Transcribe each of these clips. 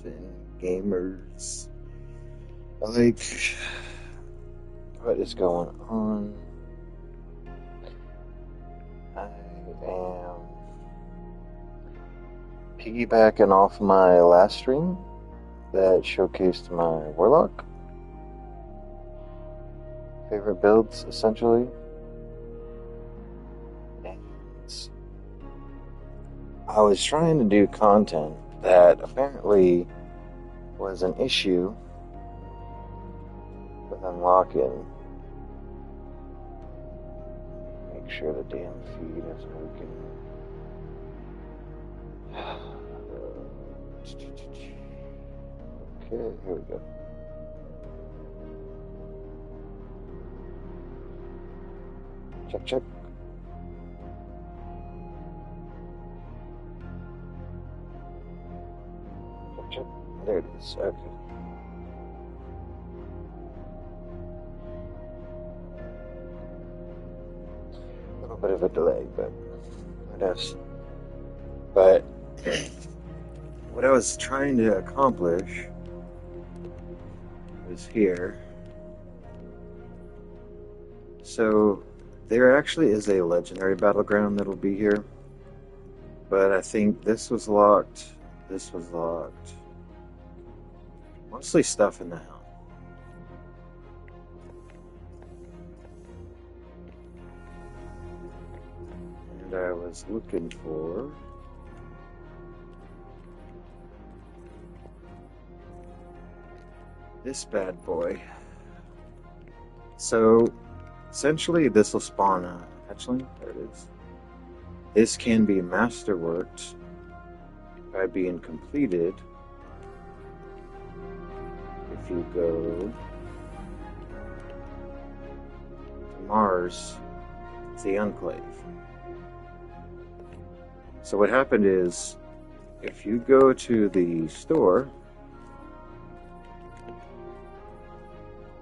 and gamers. Like, what is going on? I am piggybacking off my last stream that showcased my Warlock. Favorite builds, essentially. And I was trying to do content that apparently was an issue with unlocking. Make sure the damn feed is working. Okay, here we go. Check, check. Check, check. There it is. Okay. A little bit of a delay, but it is. But what I was trying to accomplish was here. So there actually is a legendary battleground that'll be here, but I think this was locked. This was locked. Mostly stuff in the house. And I was looking for this bad boy. So essentially this will spawn a hatchling. There it is. This can be masterworked by being completed if you go to Mars, the Enclave. So what happened is, if you go to the store,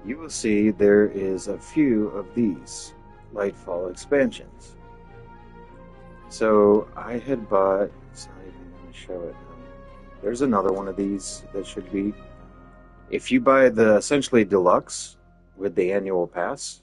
you will see there is a few of these Lightfall expansions. So I had bought, it's not even going to show it. There's another one of these that should be. If you buy the essentially deluxe with the annual pass,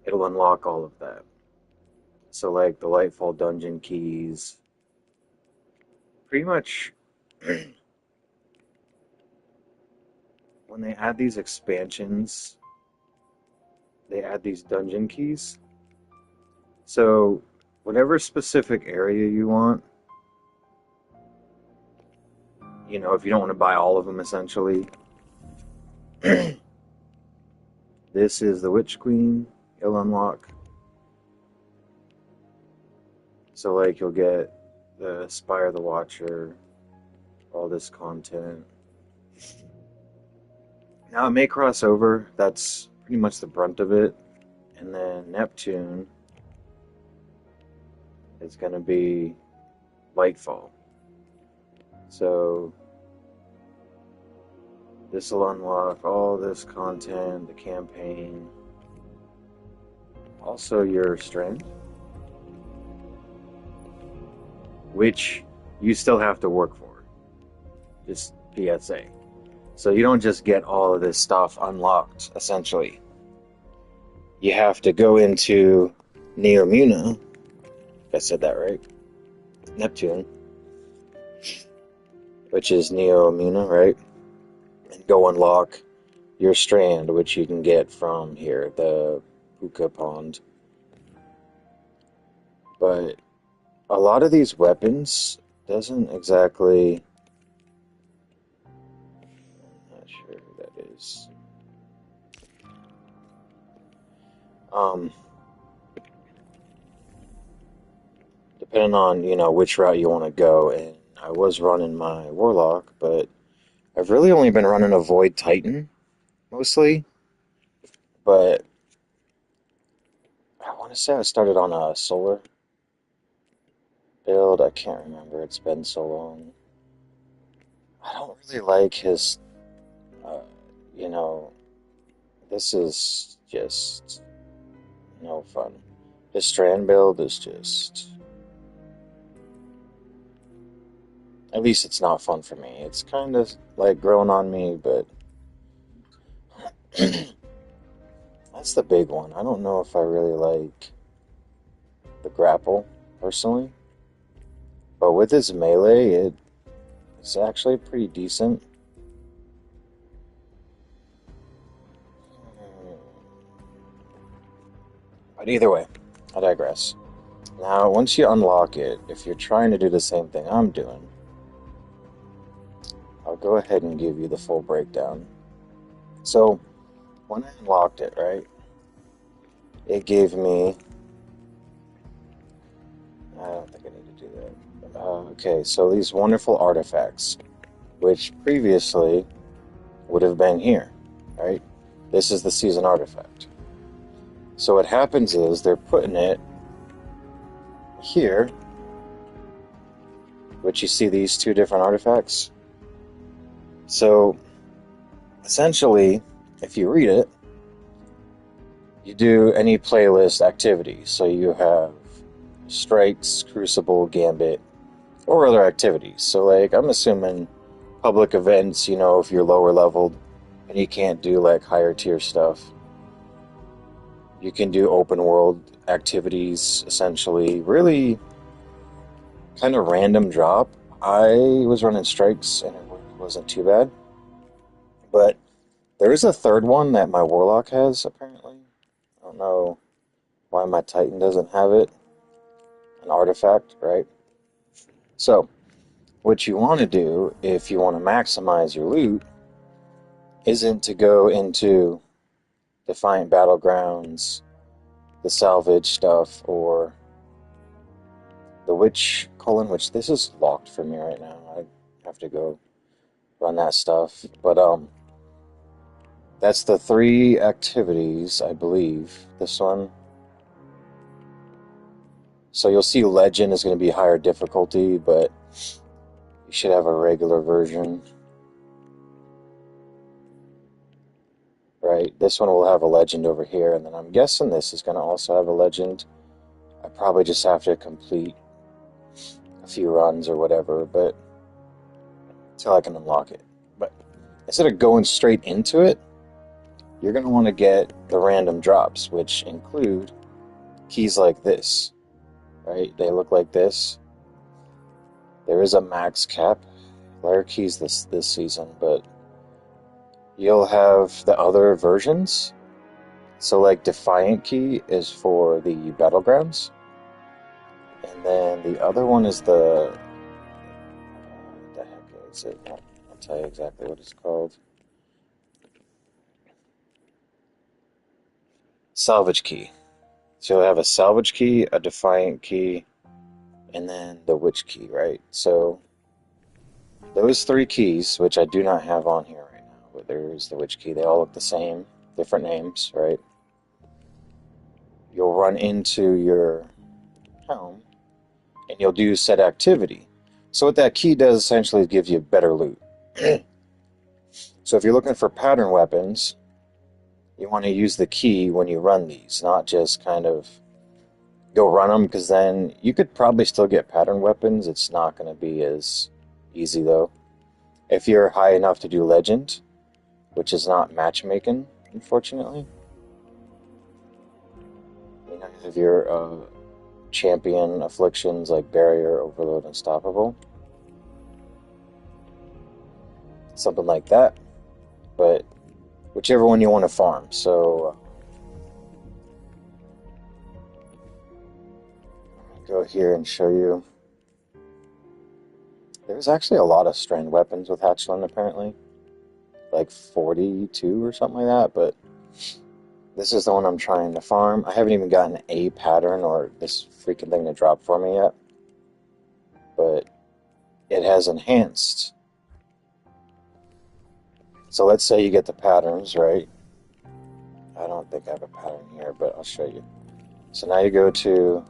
it'll unlock all of that. So like the Lightfall dungeon keys, pretty much when they add these expansions, they add these dungeon keys. So whatever specific area you want, you know, if you don't want to buy all of them essentially, this is the Witch Queen, it'll unlock. So like you'll get the Spire the Watcher, all this content. Now it may cross over, that's pretty much the brunt of it. And then Neptune is going to be Lightfall. So this will unlock all this content, the campaign, also your strength, which you still have to work for. Just PSA. So you don't just get all of this stuff unlocked, essentially. You have to go into Neomuna, if I said that right, Neptune, which is Neomuna, right? And go unlock your strand, which you can get from here, the Puka Pond. But a lot of these weapons doesn't exactly... I'm not sure who that is. Depending on, you know, which route you want to go, and I was running my Warlock, but I've really only been running a Void Titan, mostly, but I want to say I started on a Solar build. I can't remember, it's been so long. I don't really like his, you know, this is just no fun. His Strand build is just... At least it's not fun for me. It's kind of like growing on me, but that's the big one. I don't know if I really like the grapple personally, but with this melee, it's actually pretty decent. But either way, I digress. Now, once you unlock it, if you're trying to do the same thing I'm doing, I'll go ahead and give you the full breakdown. So, when I unlocked it, right, it gave me. I don't think I need to do that. Okay, so these wonderful artifacts, which previously would have been here, right? This is the season artifact. So what happens is they're putting it here, which you see these two different artifacts. So essentially, if you read it, you do any playlist activity. So you have strikes, crucible, gambit, or other activities. So like I'm assuming public events, if you're lower leveled and you can't do like higher tier stuff, you can do open world activities essentially. Really kind of random drop. I was running strikes and it wasn't too bad. But there is a third one that my warlock has apparently. I don't know why my titan doesn't have it. An artifact, right? So, what you want to do if you want to maximize your loot isn't to go into Defiant Battlegrounds, the salvage stuff, or the which this is locked for me right now. I have to go run that stuff. But that's the three activities, I believe. This one. So you'll see Legend is going to be higher difficulty, but you should have a regular version. Right, this one will have a legend over here, and then I'm guessing this is going to also have a legend. I probably just have to complete a few runs or whatever, but until I can unlock it. But instead of going straight into it, you're going to want to get the random drops, which include keys like this, right? They look like this. There is a max cap. Rare keys this season, but you'll have the other versions. So like Defiant Key is for the Battlegrounds. And then the other one is what the heck is it? I'll tell you exactly what it's called. Salvage Key. So you'll have a Salvage Key, a Defiant Key, and then the Witch Key, right? So those three keys, which I do not have on here right now, but there's the Witch Key. They all look the same, different names, right? You'll run into your home, and you'll do said activity. So what that key does essentially is give you better loot. So if you're looking for pattern weapons, you want to use the key when you run these, not just kind of go run them, because then you could probably still get pattern weapons. It's not going to be as easy though. If you're high enough to do legend, which is not matchmaking, unfortunately. You know, if you're champion afflictions like Barrier, Overload, Unstoppable, something like that. But whichever one you want to farm. So go here and show you. There's actually a lot of strand weapons with Hatchland apparently, like 42 or something like that. But this is the one I'm trying to farm. I haven't even gotten a pattern or this freaking thing to drop for me yet. But it has enhanced. So let's say you get the patterns, right? I don't think I have a pattern here, but I'll show you. So now you go to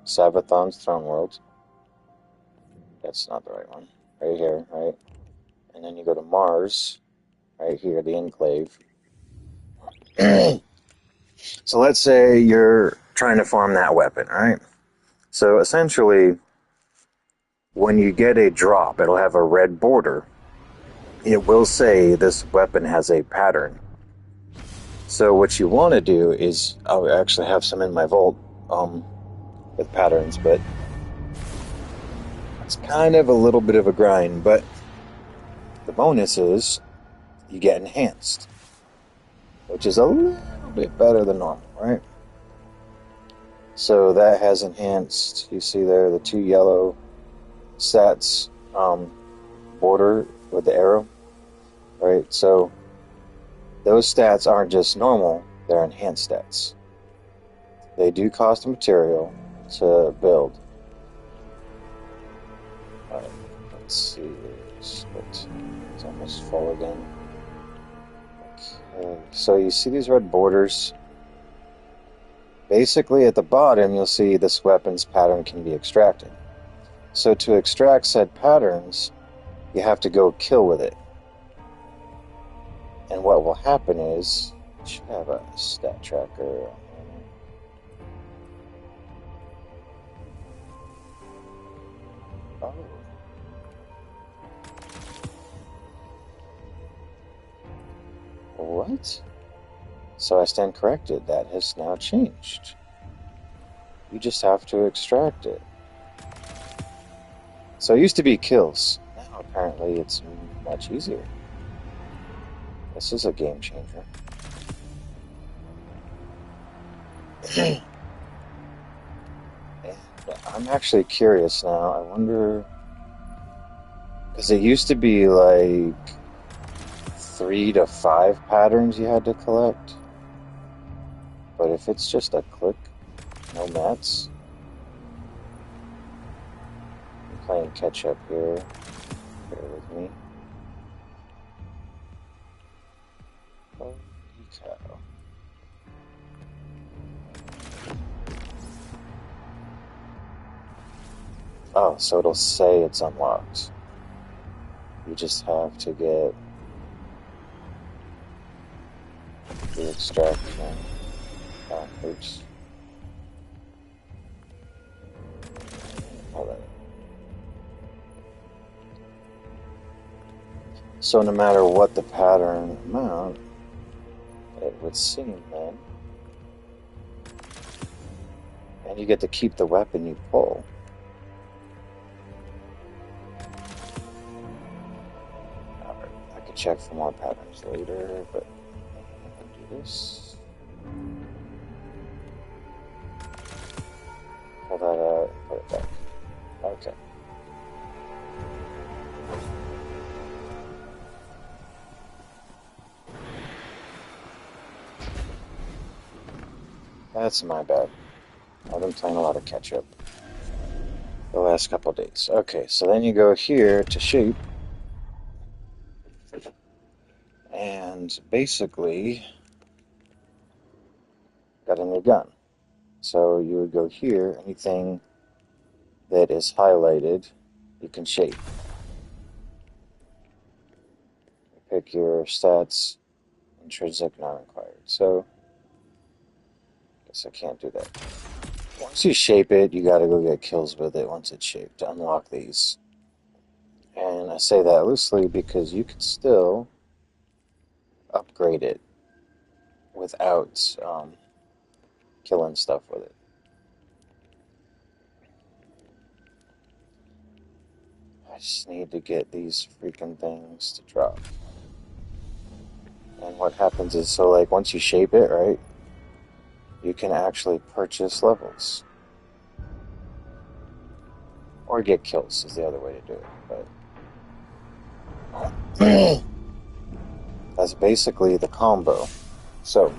Savathon's Throne World. That's not the right one. Right here, right? And then you go to Mars, right here, the Enclave. So let's say you're trying to farm that weapon, right? So essentially, when you get a drop, it'll have a red border. It will say this weapon has a pattern. So what you want to do is, I'll actually have some in my vault with patterns, but it's kind of a little bit of a grind. But the bonus is you get enhanced, which is a little bit better than normal, right? So that has enhanced. You see there the 2 yellow stats border with the arrow, right? So those stats aren't just normal, they're enhanced stats. They do cost material to build. Alright, let's see. It's almost full again. Okay, so you see these red borders? Basically at the bottom you'll see this weapon's pattern can be extracted. So to extract said patterns, you have to go kill with it. And what will happen is, I should have a stat tracker. Oh. What? So I stand corrected. That has now changed. You just have to extract it. So it used to be kills. Now apparently it's much easier. This is a game changer. And I'm actually curious now. I wonder, because it used to be like 3 to 5 patterns you had to collect. But if it's just a click, no mats. I'm playing catch up here. Bear with me. Holy cow. Oh, so it'll say it's unlocked. You just have to get the extraction. Oh, oops. Hold on. So no matter what the pattern amount, it would seem then, and you get to keep the weapon you pull. Alright, I could check for more patterns later, but I'll do this. Pull that out and put it back. Okay. That's my bad. I've been playing a lot of catch up the last couple of days. Okay, so then you go here to shape, and basically got a new gun. So you would go here, anything that is highlighted, you can shape. You pick your stats, intrinsic, not required. So, I guess I can't do that. Once you shape it, you gotta go get kills with it once it's shaped to unlock these. And I say that loosely because you can still upgrade it without killing stuff with it. I just need to get these freaking things to drop. And what happens is, so like once you shape it, right, you can actually purchase levels. Or get kills is the other way to do it. But that's basically the combo. So,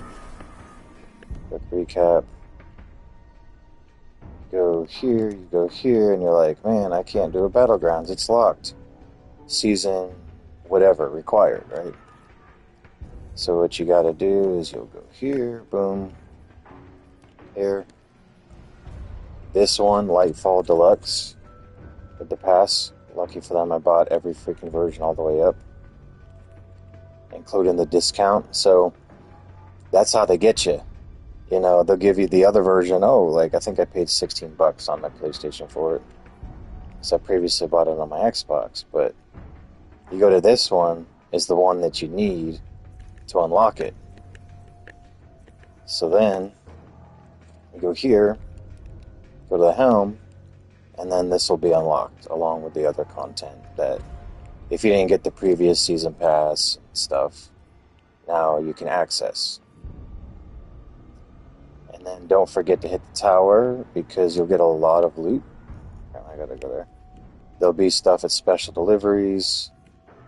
quick recap. You go here, and you're like, man, I can't do a Battlegrounds. It's locked. Season, whatever, required, right? So what you gotta do is you'll go here, boom, here. This one, Lightfall Deluxe, with the pass. Lucky for them, I bought every freaking version all the way up, including the discount. So that's how they get you. You know, they'll give you the other version. Oh, like I think I paid $16 on my PlayStation for it. because I previously bought it on my Xbox. But you go to this one, is the one that you need to unlock it. So then you go here, go to the helm, and then this will be unlocked along with the other content that if you didn't get the previous season pass stuff, now you can access. And then don't forget to hit the tower because you'll get a lot of loot. I gotta go there. There'll be stuff at special deliveries.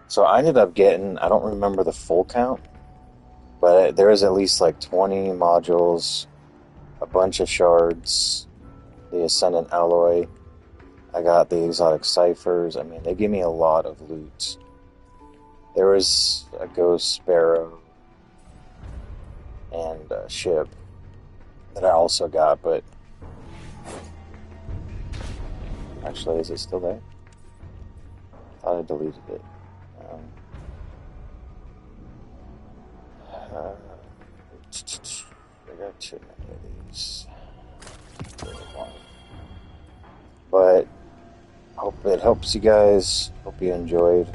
So I ended up getting, I don't remember the full count, but there is at least like 20 modules, a bunch of shards, the Ascendant Alloy. I got the exotic ciphers. I mean, they give me a lot of loot. There was a Ghost Sparrow and a ship that I also got, but actually, is it still there? I thought I deleted it. I got too many of these. But hope it helps you guys. Hope you enjoyed.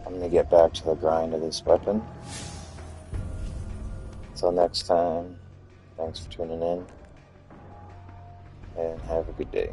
I'm gonna get back to the grind of this weapon. Until next time, thanks for tuning in, and have a good day.